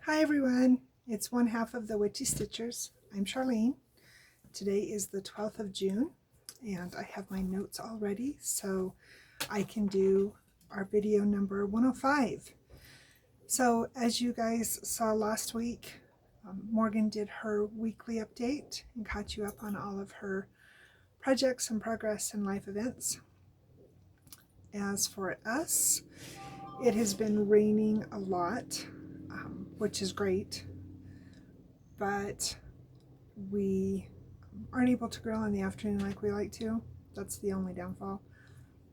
Hi everyone, it's one half of the Witchy Stitchers. I'm Charlene. Today is the 12th of June and I have my notes all ready so I can do our video number 105. So as you guys saw last week, Morgan did her weekly update and caught you up on all of her projects and progress and life events. As for us, it has been raining a lot, which is great. But we aren't able to grill in the afternoon like we like to. That's the only downfall.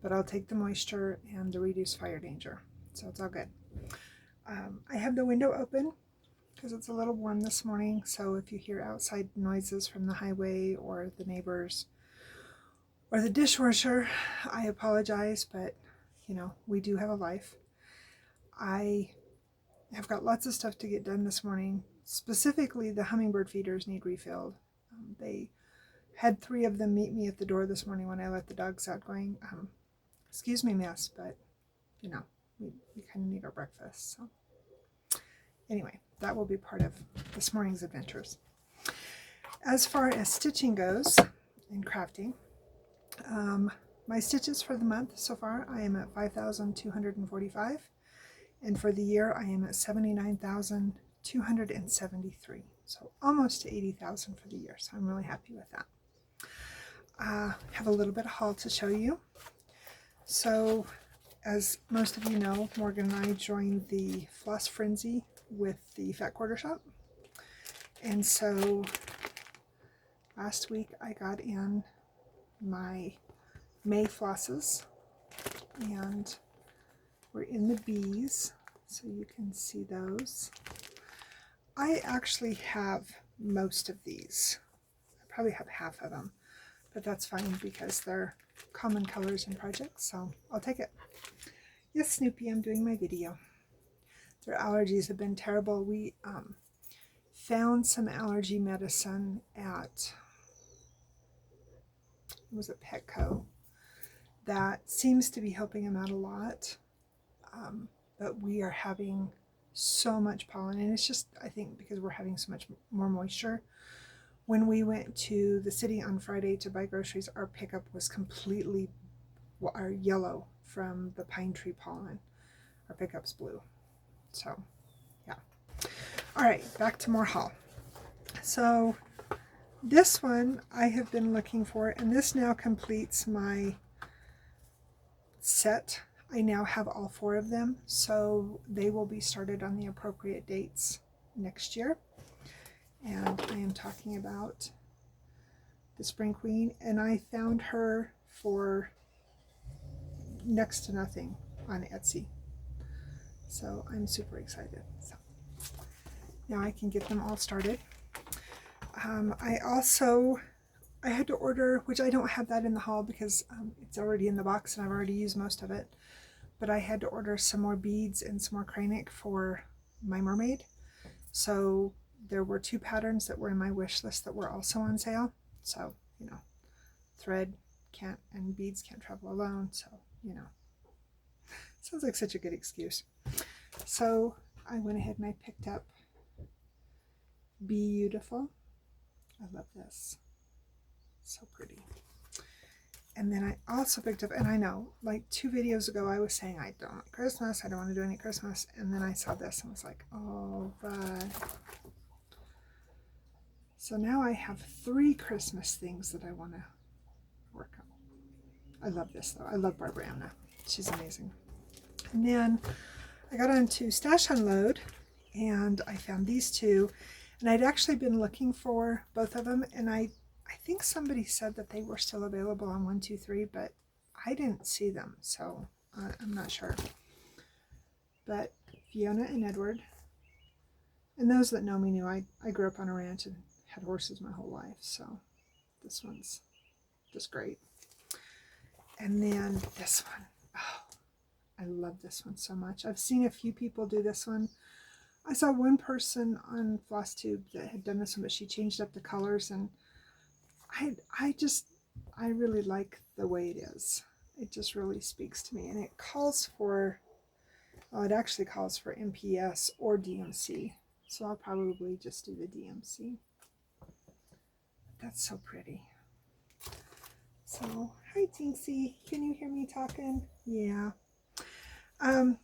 But I'll take the moisture and the reduced fire danger. So it's all good. I have the window open because it's a little warm this morning. So if you hear outside noises from the highway or the neighbors or the dishwasher, I apologize. But, you know, we do have a life. I have got lots of stuff to get done this morning. Specifically, the hummingbird feeders need refilled. They had 3 of them meet me at the door this morning when I let the dogs out going, excuse me, miss, but, you know, we kind of need our breakfast. So anyway, that will be part of this morning's adventures. As far as stitching goes and crafting, my stitches for the month so far, I am at 5,245. And for the year, I am at 79,273. So almost to 80,000 for the year. So I'm really happy with that. Have a little bit of haul to show you. So as most of you know, Morgan and I joined the Floss Frenzy with the Fat Quarter Shop. And so last week I got in my May flosses and we're in the bees, so you can see those. I actually have most of these. I probably have half of them, but that's fine because they're common colors and projects, so I'll take it. Yes, Snoopy, I'm doing my video. Their allergies have been terrible. We found some allergy medicine at, was it Petco, that seems to be helping them out a lot. But we are having so much pollen, and it's just, I think, because we're having so much more moisture. When we went to the city on Friday to buy groceries, our pickup was completely yellow from the pine tree pollen. Our pickup's blue. So, yeah. All right, back to more haul. So, this one I have been looking for, and this now completes my set. I now have all 4 of them, so they will be started on the appropriate dates next year. And I am talking about the Spring Queen, and I found her for next to nothing on Etsy. So I'm super excited. So now I can get them all started. I had to order, which I don't have that in the haul because it's already in the box and I've already used most of it. But I had to order some more beads and some more cranic for my mermaid. So there were 2 patterns that were in my wish list that were also on sale. So, you know, thread can't and beads can't travel alone. So, you know, sounds like such a good excuse. So I went ahead and I picked up Beautiful. I love this. So pretty. And then I also picked up, and I know, like 2 videos ago, I was saying I don't want Christmas, I don't want to do any Christmas, and then I saw this and was like, oh, but. So now I have 3 Christmas things that I want to work on. I love this, though. I love Barbara Anna. She's amazing. And then I got onto Stash Unload, and I found these 2, and I'd actually been looking for both of them, and I think somebody said that they were still available on 123, but I didn't see them, so I'm not sure. But Fiona and Edward, and those that know me knew I grew up on a ranch and had horses my whole life, so this one's just great. And then this one, oh, I love this one so much. I've seen a few people do this one. I saw one person on flosstube that had done this one, but she changed up the colors, and I really like the way it is. It just really speaks to me, and it calls for, well, it actually calls for MPS or DMC. So I'll probably just do the DMC. That's so pretty. So, hi Tinksy, can you hear me talking? Yeah.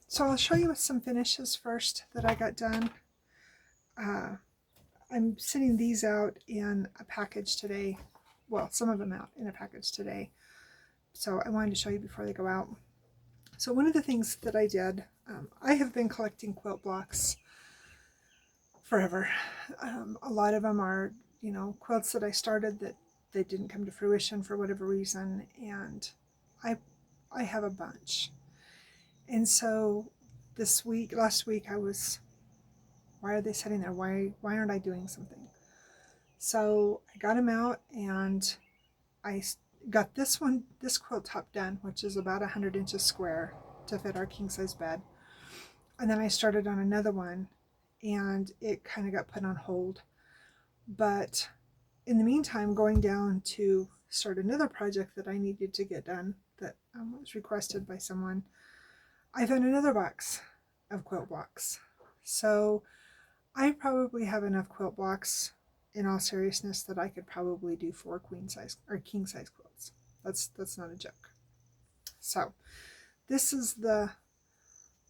So I'll show you some finishes first that I got done. I'm sending these out in a package today. Well, some of them out in a package today. So I wanted to show you before they go out. So one of the things that I did, I have been collecting quilt blocks forever. A lot of them are, you know, quilts that I started that they didn't come to fruition for whatever reason, and I have a bunch. And so last week I was, why are they sitting there? Why aren't I doing something? So I got them out and I got this quilt top done, which is about 100 inches square to fit our king size bed. And then I started on another one and it kind of got put on hold. But in the meantime, going down to start another project that I needed to get done that was requested by someone, I found another box of quilt blocks. So I probably have enough quilt blocks, in all seriousness, that I could probably do 4 queen size or king size quilts. That's not a joke. So this is the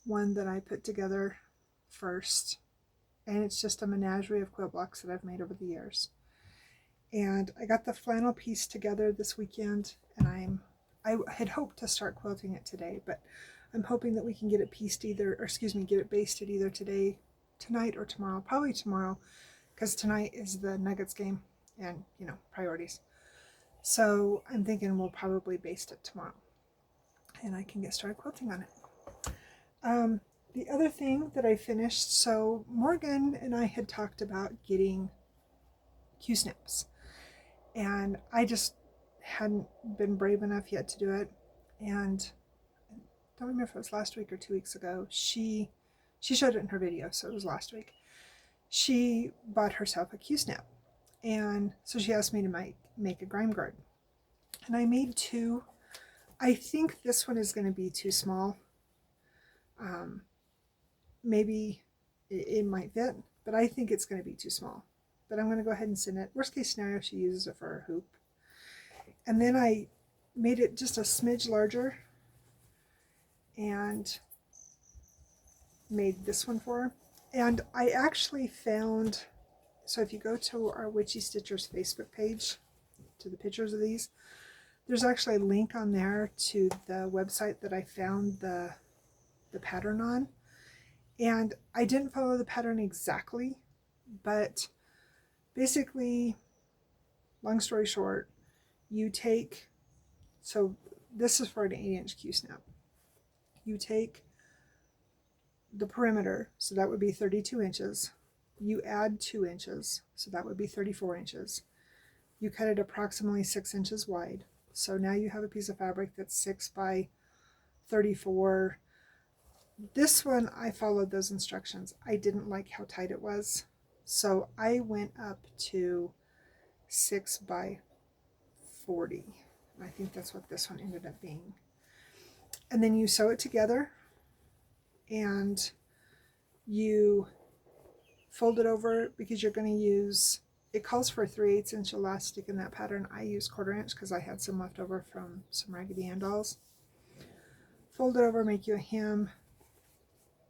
one that I put together first, and it's just a menagerie of quilt blocks that I've made over the years. And I got the flannel piece together this weekend, and I had hoped to start quilting it today, but I'm hoping that we can get it pieced either, or excuse me, get it basted either tonight or tomorrow. Probably tomorrow, because tonight is the Nuggets game, and you know, priorities. So I'm thinking we'll probably baste it tomorrow, and I can get started quilting on it. The other thing that I finished, so Morgan and I had talked about getting Q-snips, and I just hadn't been brave enough yet to do it. And I don't remember if it was last week or 2 weeks ago. She showed it in her video, so it was last week. She bought herself a Q-snip, and so she asked me to make a grime guard, and I made 2. I think this one is going to be too small. Maybe it might fit, but I think it's going to be too small. But I'm going to go ahead and send it. Worst case scenario, she uses it for her hoop. And then I made it just a smidge larger and made this one for her. And I actually found, so if you go to our Witchy Stitchers Facebook page, to the pictures of these, there's actually a link on there to the website that I found the pattern on. And I didn't follow the pattern exactly, but basically, long story short, you take, so this is for an 8-inch Q-snap. You take the perimeter, so that would be 32 inches. You add 2 inches, so that would be 34 inches. You cut it approximately 6 inches wide. So now you have a piece of fabric that's 6 by 34. This one, I followed those instructions. I didn't like how tight it was, so I went up to 6 by 40. I think that's what this one ended up being. And then you sew it together, and you fold it over, because you're going to use, it calls for a 3/8 inch elastic in that pattern. I use 1/4 inch because I had some left over from some Raggedy Ann dolls. Fold it over, make you a hem,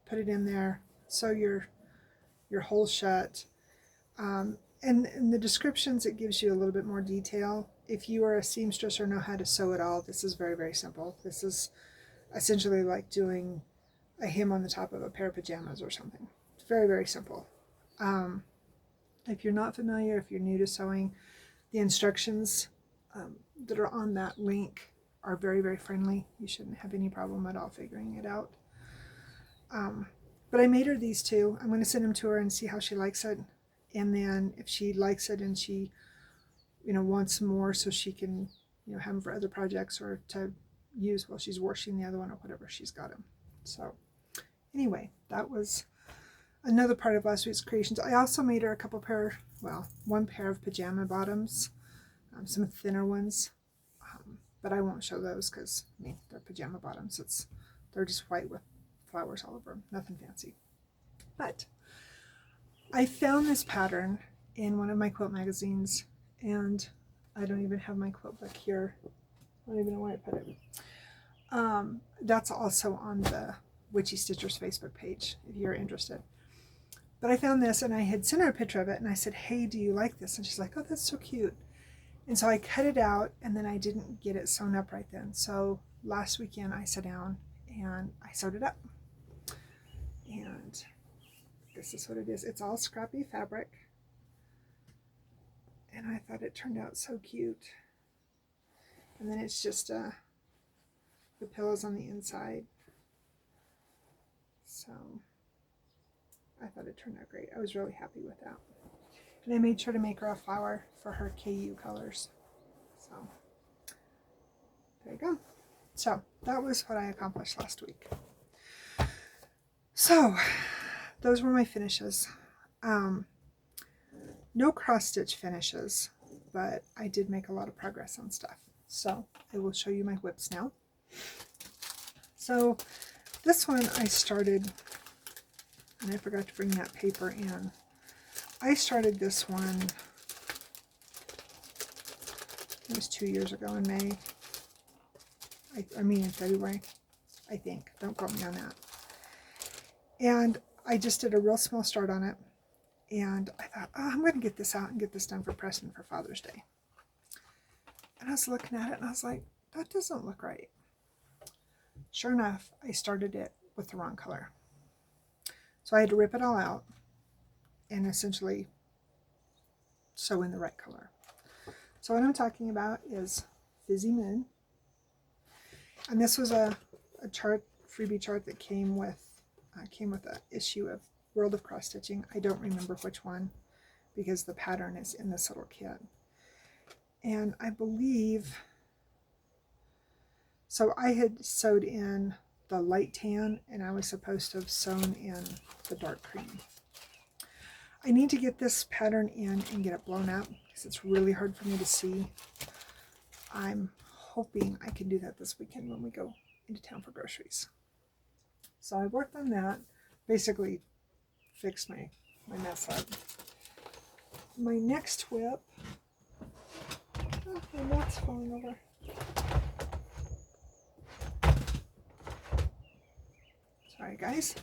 put it in there, sew your hole shut. And in the descriptions, it gives you a little bit more detail. If you are a seamstress or know how to sew at all, this is very, very simple. This is essentially like doing a hem on the top of a pair of pajamas or something. It's very, very simple. If you're not familiar, if you're new to sewing, the instructions that are on that link are very, very friendly. You shouldn't have any problem at all figuring it out. But I made her these 2. I'm going to send them to her and see how she likes it. And then if she likes it and she, you know, wants more so she can, you know, have them for other projects or to use while she's washing the other one or whatever, she's got them. So anyway, that was another part of last week's creations. I also made her a couple pair, well, 1 pair of pajama bottoms, some thinner ones, but I won't show those because, I mean, they're pajama bottoms. They're just white with flowers all over them, nothing fancy. But I found this pattern in one of my quilt magazines, and I don't even have my quilt book here. I don't even know where I put it. That's also on the Witchy Stitchers Facebook page if you're interested. But I found this, and I had sent her a picture of it, and I said, hey, do you like this? And she's like, oh, that's so cute. And so I cut it out, and then I didn't get it sewn up right then. So last weekend I sat down and I sewed it up. And this is what it is. It's all scrappy fabric. And I thought it turned out so cute. And then it's just the pillows on the inside. So I thought it turned out great. I was really happy with that. And I made sure to make her a flower for her KU colors. So there you go. So that was what I accomplished last week. So those were my finishes. No cross stitch finishes, but I did make a lot of progress on stuff. So I will show you my whips now. So this one I started, and I forgot to bring that paper in. I started this one, it was 2 years ago in May. I mean in February, I think. Don't quote me on that. And I just did a real small start on it. And I thought, oh, I'm going to get this out and get this done for Preston for Father's Day. And I was looking at it and I was like, that doesn't look right. Sure enough, I started it with the wrong color. So I had to rip it all out and essentially sew in the right color. So what I'm talking about is Fizzy Moon. And this was a chart, freebie chart that came with an issue of World of Cross Stitching. I don't remember which one because the pattern is in this little kit. And I believe, so I had sewed in the light tan and I was supposed to have sewn in the dark cream. I need to get this pattern in and get it blown up because it's really hard for me to see. I'm hoping I can do that this weekend when we go into town for groceries. So I worked on that, basically fixed my mess up. My next whip, oh, my knot's falling over. Sorry guys.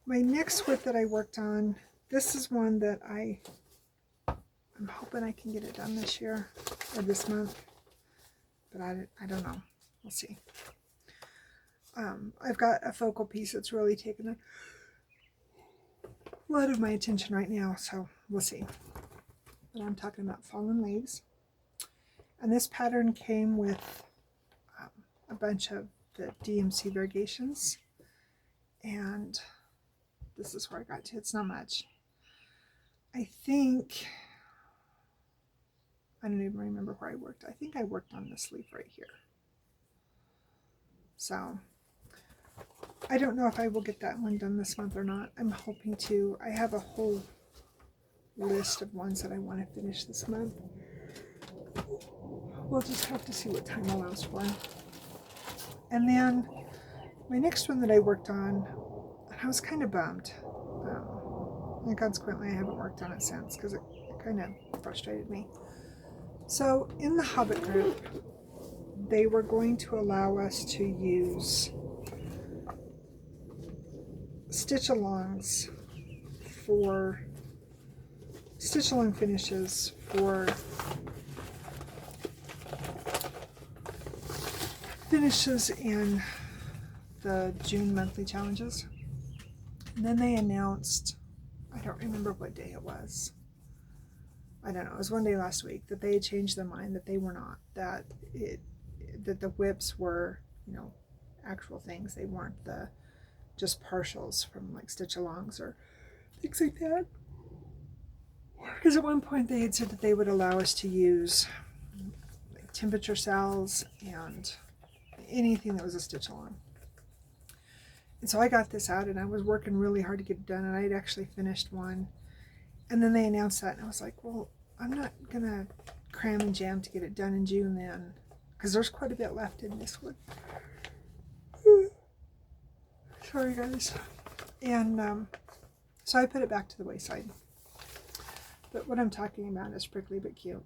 My next whip that I worked on, this is one that I'm hoping I can get it done this year or this month, but I don't know. We'll see. I've got a focal piece that's really taken a lot of my attention right now, so we'll see. But I'm talking about Fallen Leaves. And this pattern came with a bunch of the DMC variegations. And this is where I got to. It's not much. I think, I don't even remember where I worked. I think I worked on this leaf right here. So I don't know if I will get that one done this month or not. I'm hoping to. I have a whole list of ones that I want to finish this month. We'll just have to see what time allows for. And then my next one that I worked on, I was kind of bummed. And consequently I haven't worked on it since because it kind of frustrated me. So in the Hobbit group, they were going to allow us to use stitch-alongs for stitch-along finishes for finishes in the June monthly challenges. And then they announced, I don't remember what day it was. I don't know, it was one day last week that they had changed their mind that they were not, that the whips were, you know, actual things. They weren't the just partials from like stitch-alongs or things like that. Because at one point they had said that they would allow us to use like temperature cells and anything that was a stitch-along. And so I got this out and I was working really hard to get it done, and I had actually finished one. And then they announced that and I was like, well, I'm not gonna cram and jam to get it done in June then, because there's quite a bit left in this one. Sorry guys. And So I put it back to the wayside. But what I'm talking about is prickly but cute.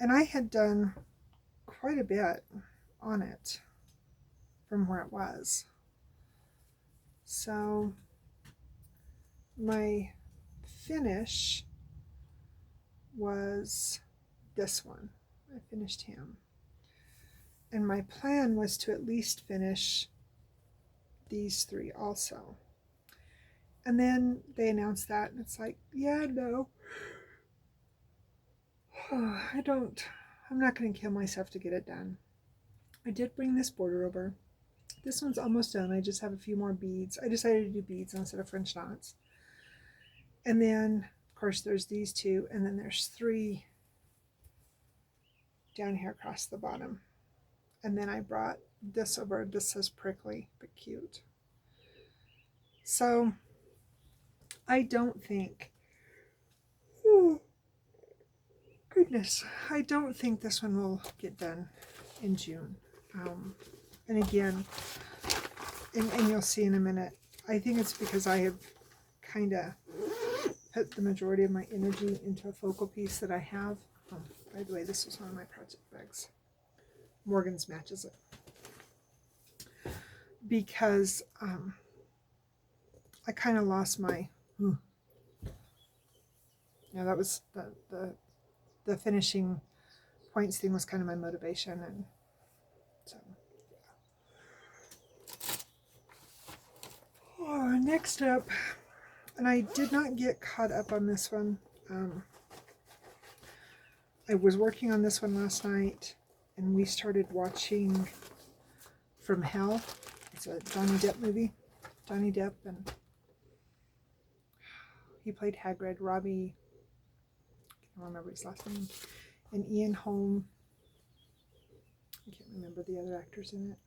And I had done quite a bit on it from where it was. So my finish was this one. I finished him. And my plan was to at least finish these three also. And then they announced that, and it's like, yeah, no. I'm not going to kill myself to get it done. I did bring this border over. This one's almost done. I just have a few more beads. I decided to do beads instead of French knots. And then, of course, there's these two, and then there's three down here across the bottom. And then I brought this over. This says prickly but cute. So I don't think, oh goodness, I don't think this one will get done in June. And again, and you'll see in a minute, I think it's because I have kind of put the majority of my energy into a focal piece that I have. Oh, by the way, this was one of my project bags. Morgan's matches it. Because I kind of lost my... Yeah, that was the finishing points thing was kind of my motivation, and so yeah. Oh, next up, and I did not get caught up on this one. I was working on this one last night, and we started watching From Hell. It's a Johnny Depp movie. Johnny Depp, and he played Hagrid Robbie. I don't remember his last name. And Ian Holm. I can't remember the other actors in it.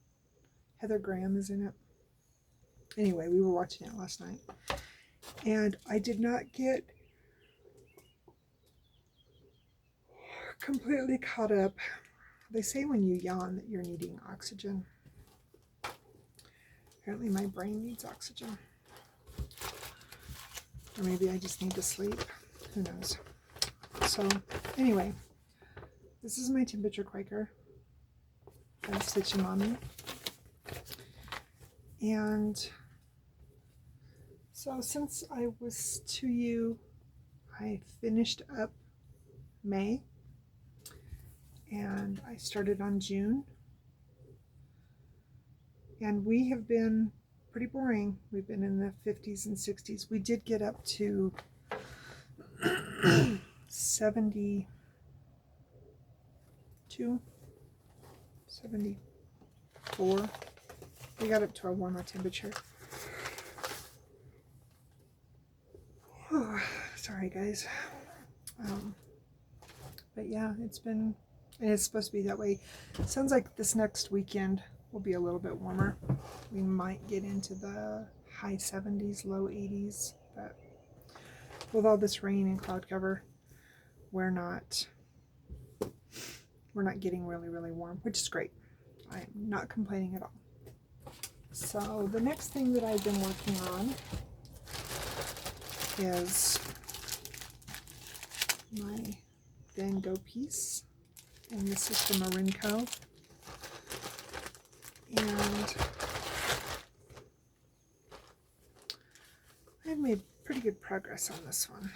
Heather Graham is in it. Anyway, we were watching it last night. And I did not get completely caught up. They say when you yawn that you're needing oxygen. Apparently my brain needs oxygen. Or maybe I just need to sleep. Who knows? So, anyway, this is my temperature Quaker. I'm stitching on me. And so since I was to you, I finished up May. And I started on June. And we have been pretty boring. We've been in the 50s and 60s. We did get up to 72, 74. We got up to a warmer temperature. Oh, sorry guys. But yeah, it's been, and it's supposed to be that way. Sounds like this next weekend will be a little bit warmer. We might get into the high 70s, low 80s, but with all this rain and cloud cover, we're not getting really, really warm, which is great. I'm not complaining at all. So the next thing that I've been working on is my Van Gogh piece, and this is from Marinco. And I've made pretty good progress on this one.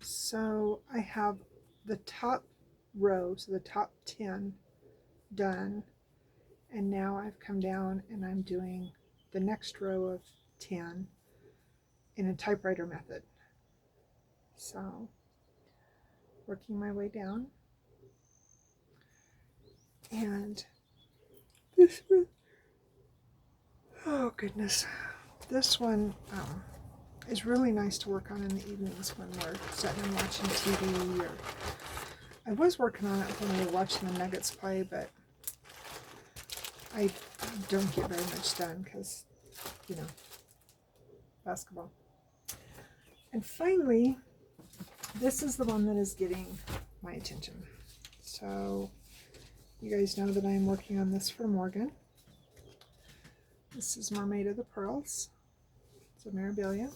So I have the top row, so the top 10 done, and now I've come down and I'm doing the next row of 10 in a typewriter method. So working my way down, and this one, oh goodness, this one is really nice to work on in the evenings when we're sitting and watching TV. Or I was working on it when we were watching the Nuggets play, but I don't get very much done because, you know, basketball. And finally, this is the one that is getting my attention. So you guys know that I'm working on this for Morgan. This is Mermaid of the Pearls. It's a memorabilia.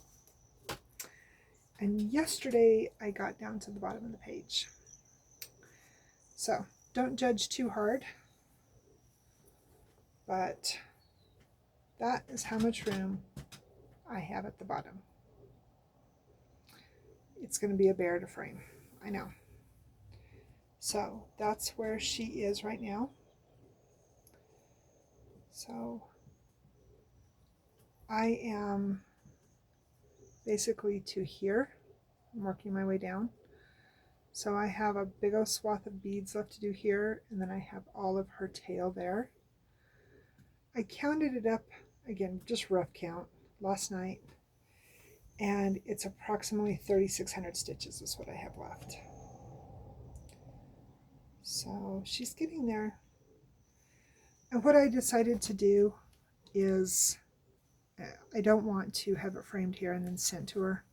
And yesterday I got down to the bottom of the page. So don't judge too hard, but that is how much room I have at the bottom. It's going to be a bear to frame, I know. So that's where she is right now. So I am basically to here. I'm working my way down. So I have a big old swath of beads left to do here, and then I have all of her tail there. I counted it up, again, just rough count, last night, and it's approximately 3,600 stitches is what I have left. So she's getting there. And what I decided to do is, I don't want to have it framed here and then sent to her.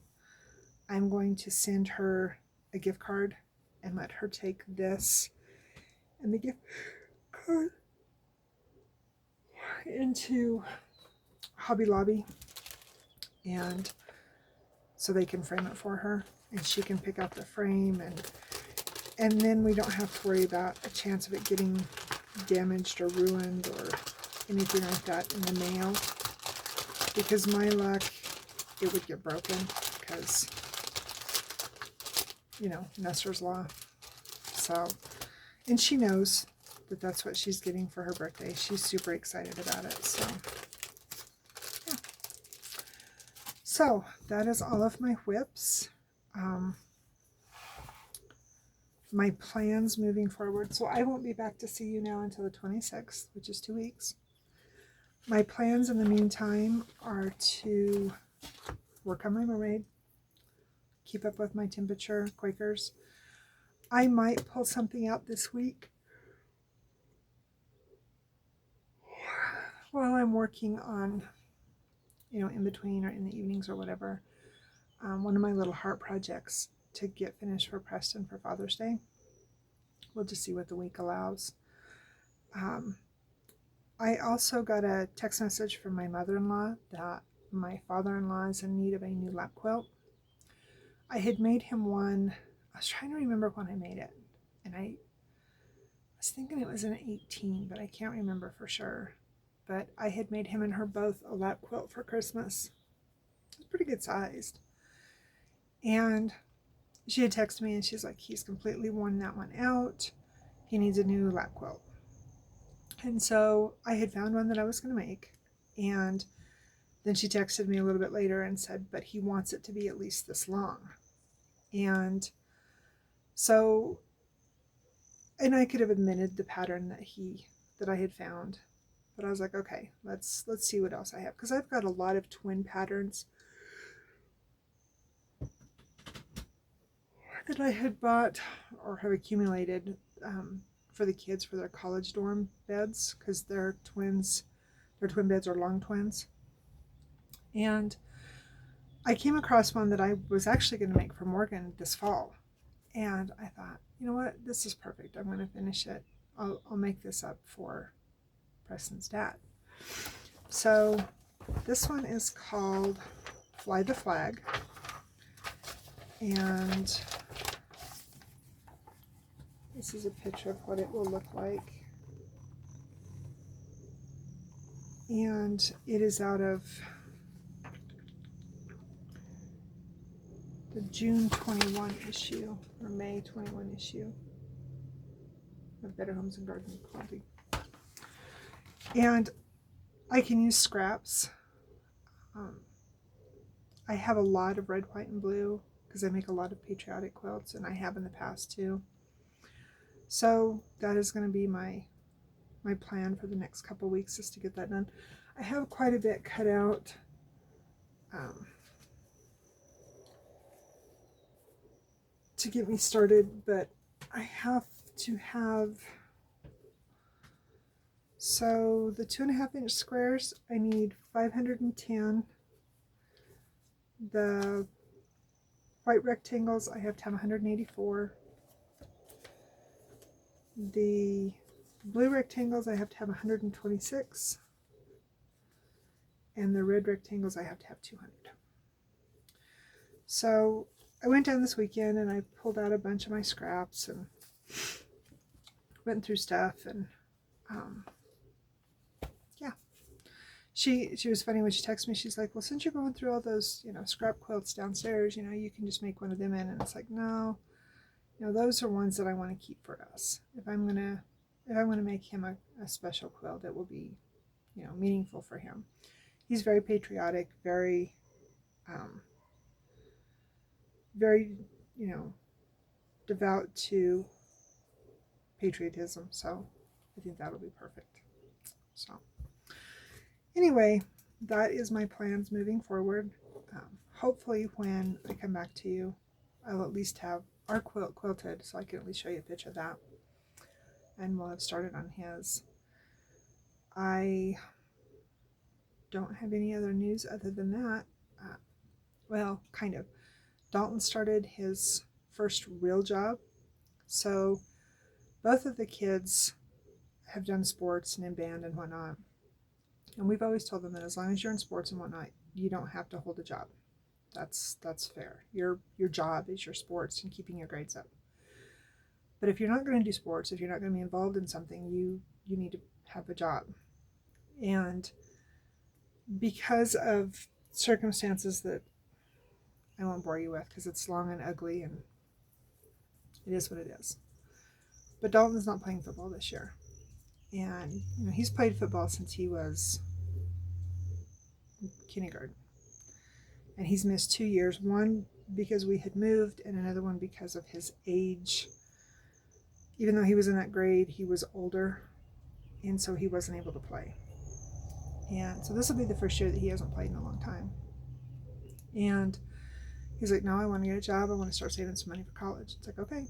I'm going to send her a gift card and let her take this and the gift card into Hobby Lobby, and so they can frame it for her and she can pick out the frame, and then we don't have to worry about a chance of it getting damaged or ruined or anything like that in the mail, because my luck it would get broken because, you know, Nestor's Law. So, and she knows that that's what she's getting for her birthday. She's super excited about it. So, yeah. So that is all of my whips. My plans moving forward. So I won't be back to see you now until the 26th, which is 2 weeks. My plans in the meantime are to work on my Mermaid, keep up with my temperature Quakers. I might pull something out this week while I'm working on, you know, in between or in the evenings or whatever, one of my little heart projects to get finished for Preston for Father's Day. We'll just see what the week allows. I also got a text message from my mother-in-law that my father-in-law is in need of a new lap quilt. I had made him one. I was trying to remember when I made it, and I was thinking it was an 18, but I can't remember for sure. But I had made him and her both a lap quilt for Christmas. It was pretty good sized. And she had texted me and she's like, he's completely worn that one out. He needs a new lap quilt. And so I had found one that I was going to make. And then she texted me a little bit later and said, but he wants it to be at least this long. And so, and I could have admitted the pattern that I had found. But I was like, okay, let's see what else I have. Because I've got a lot of twin patterns that I had bought or have accumulated for the kids for their college dorm beds, because they're twins. Their twin beds are long twins. And I came across one that I was actually going to make for Morgan this fall. And I thought, you know what, this is perfect. I'm going to finish it. I'll make this up for Preston's dad. So this one is called Fly the Flag. And this is a picture of what it will look like. And it is out of the June 21 issue, or May 21 issue of Better Homes and Garden Quilting. And I can use scraps. I have a lot of red, white, and blue because I make a lot of patriotic quilts, and I have in the past too. So that is going to be my plan for the next couple weeks, is to get that done. I have quite a bit cut out. To get me started, but I have to have, so the 2.5 inch squares, I need 510. The white rectangles, I have to have 184. The blue rectangles, I have to have 126. and the red rectangles I have to have 200. So I went down this weekend and I pulled out a bunch of my scraps and went through stuff, and yeah. She was funny when she texted me. She's like, well, since you're going through all those, scrap quilts downstairs, you can just make one of them in. And it's like, no, those are ones that I want to keep for us. If I'm gonna make him a special quilt, it will be, meaningful for him. He's very patriotic, very, very, devout to patriotism. So I think that'll be perfect. So anyway, that is my plans moving forward. Hopefully when I come back to you, I'll at least have our quilt quilted, so I can at least show you a picture of that. And we'll have started on his. I don't have any other news other than that. Well, kind of. Dalton started his first real job. So both of the kids have done sports and in band and whatnot. And we've always told them that as long as you're in sports and whatnot, you don't have to hold a job. That's fair. Your job is your sports and keeping your grades up. But if you're not going to do sports, if you're not going to be involved in something, you need to have a job. And because of circumstances that I won't bore you with, because it's long and ugly and it is what it is. But Dalton's not playing football this year. And he's played football since he was kindergarten. And he's missed 2 years, one because we had moved and another one because of his age. Even though he was in that grade, he was older, and so he wasn't able to play. And so this will be the first year that he hasn't played in a long time. And he's like, no, I want to get a job. I want to start saving some money for college. It's like, okay,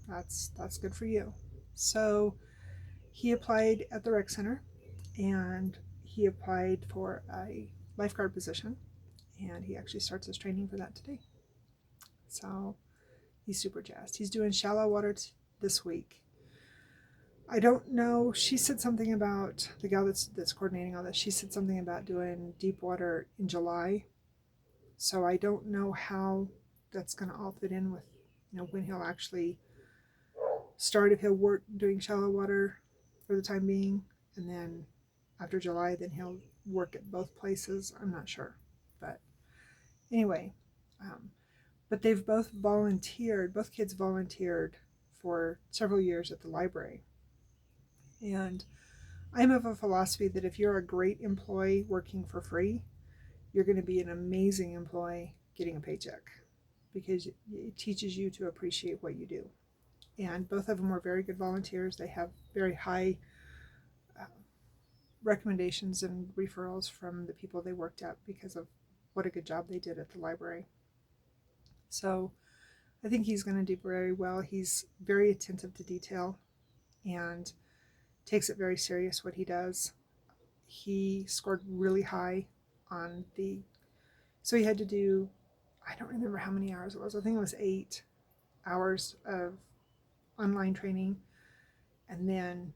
that's good for you. So he applied at the rec center, and he applied for a lifeguard position, and he actually starts his training for that today. So he's super jazzed. He's doing shallow water this week. I don't know. She said something about, the gal that's coordinating all this, she said something about doing deep water in July. So I don't know how that's going to all fit in with, when he'll actually start, if he'll work doing shallow water for the time being, and then after July, then he'll work at both places. I'm not sure. But anyway, but they've both kids volunteered for several years at the library. And I'm of a philosophy that if you're a great employee working for free, you're going to be an amazing employee getting a paycheck, because it teaches you to appreciate what you do. And both of them were very good volunteers. They have very high recommendations and referrals from the people they worked at because of what a good job they did at the library. So I think he's going to do very well. He's very attentive to detail and takes it very serious what he does. He scored really high on so he had to do, I don't remember how many hours it was. I think it was 8 hours of online training. And then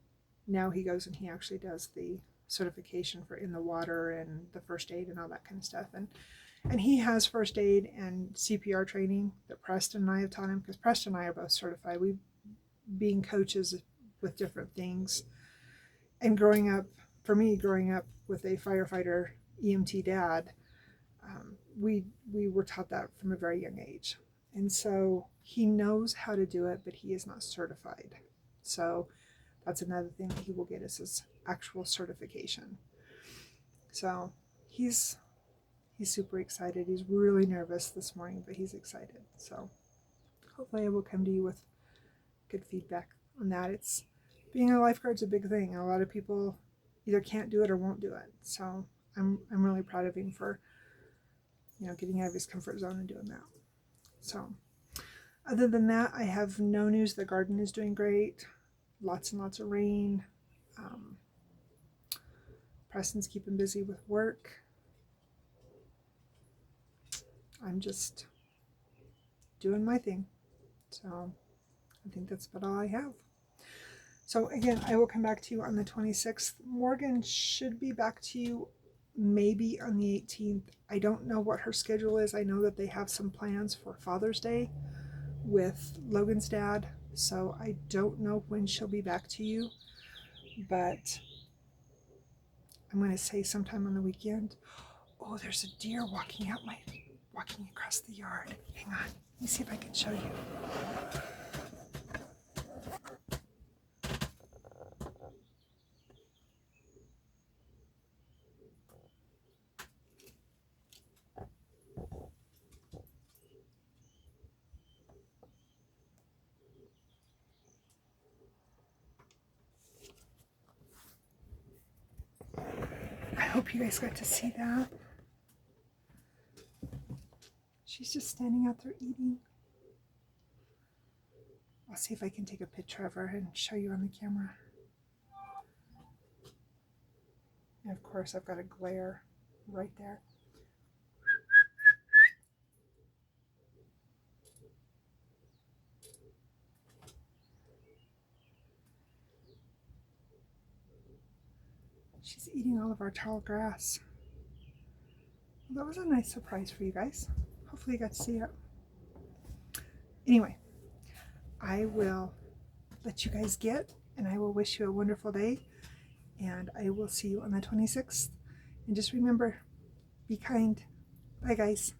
now he goes and he actually does the certification for in the water and the first aid and all that kind of stuff. And he has first aid and CPR training that Preston and I have taught him, because Preston and I are both certified. We being coaches with different things. And growing up with a firefighter EMT dad, we were taught that from a very young age. And so he knows how to do it, but he is not certified. So that's another thing that he will get, is his actual certification. So he's super excited. He's really nervous this morning, but he's excited. So hopefully I will come to you with good feedback on that. Being a lifeguard's a big thing. A lot of people either can't do it or won't do it. So I'm really proud of him for, getting out of his comfort zone and doing that. So other than that, I have no news. The garden is doing great. Lots and lots of rain. Preston's keeping busy with work. I'm just doing my thing. So I think that's about all I have. So again, I will come back to you on the 26th. Morgan should be back to you maybe on the 18th. I don't know what her schedule is. I know that they have some plans for Father's Day with Logan's dad, so I don't know when she'll be back to you, but I'm going to say sometime on the weekend. Oh, there's a deer walking across the yard. Hang on, let me see if I can show you. I hope you guys got to see that. She's just standing out there eating. I'll see if I can take a picture of her and show you on the camera. And of course, I've got a glare right there. She's eating all of our tall grass. Well, that was a nice surprise for you guys. Hopefully you got to see it. Anyway, I will let you guys get, and I will wish you a wonderful day, and I will see you on the 26th. And just remember, be kind. Bye, guys.